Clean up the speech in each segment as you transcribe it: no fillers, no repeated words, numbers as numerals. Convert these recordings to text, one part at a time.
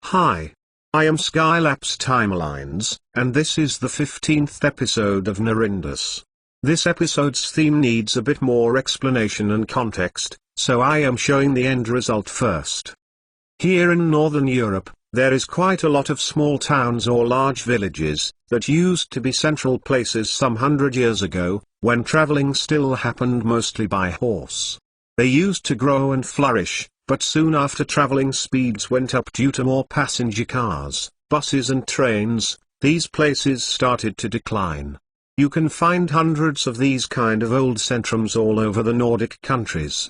Hi. I am Skylapse Timelines, and this is the 15th episode of Norindus. This episode's theme needs a bit more explanation and context, so I am showing the end result first. Here in Northern Europe, there is quite a lot of small towns or large villages, that used to be central places some 100 years ago, when traveling still happened mostly by horse. They used to grow and flourish, but soon after traveling speeds went up due to more passenger cars, buses and trains, these places started to decline. You can find hundreds of these kind of old centrums all over the Nordic countries.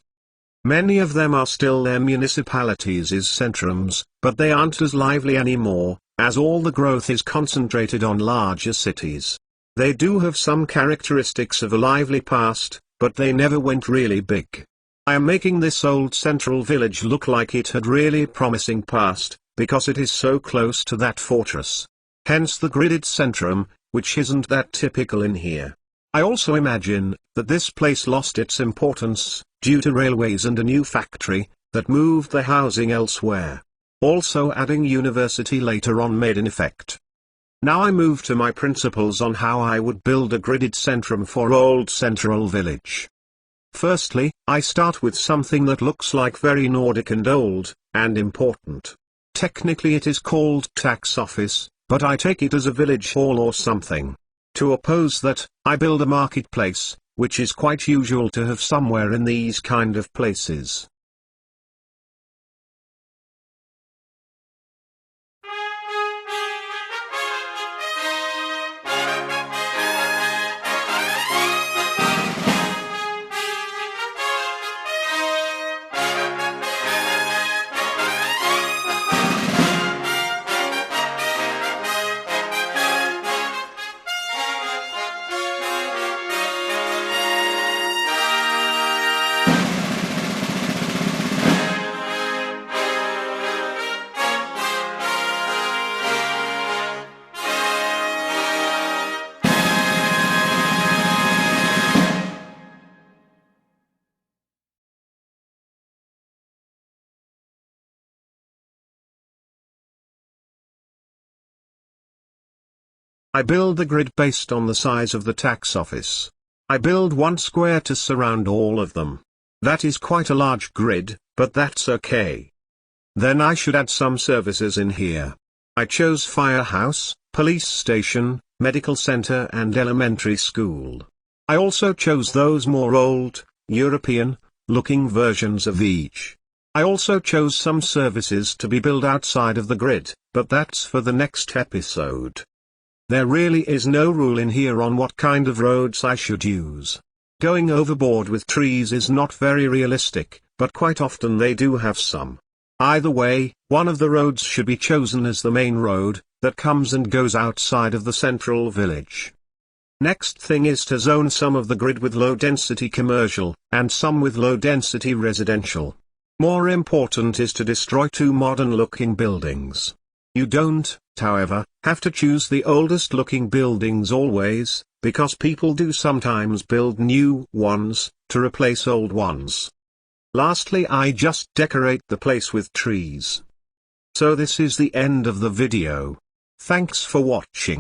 Many of them are still their municipalities as centrums, but they aren't as lively anymore, as all the growth is concentrated on larger cities. They do have some characteristics of a lively past, but they never went really big. I am making this old central village look like it had really promising past, because it is so close to that fortress. Hence the gridded centrum, which isn't that typical in here. I also imagine that this place lost its importance, due to railways and a new factory, that moved the housing elsewhere. Also adding university later on made an effect. Now I move to my principles on how I would build a gridded centrum for old central village. Firstly, I start with something that looks like very Nordic and old, and important. Technically it is called tax office, but I take it as a village hall or something. To oppose that, I build a marketplace, which is quite usual to have somewhere in these kind of places. I build the grid based on the size of the tax office. I build one square to surround all of them. That is quite a large grid, but that's okay. Then I should add some services in here. I chose firehouse, police station, medical center and elementary school. I also chose those more old, European-looking versions of each. I also chose some services to be built outside of the grid, but that's for the next episode. There really is no rule in here on what kind of roads I should use. Going overboard with trees is not very realistic, but quite often they do have some. Either way, one of the roads should be chosen as the main road, that comes and goes outside of the central village. Next thing is to zone some of the grid with low-density commercial, and some with low-density residential. More important is to destroy two modern-looking buildings. You don't, however, have to choose the oldest looking buildings always, because people do sometimes build new ones, to replace old ones. Lastly, I just decorate the place with trees. So this is the end of the video. Thanks for watching.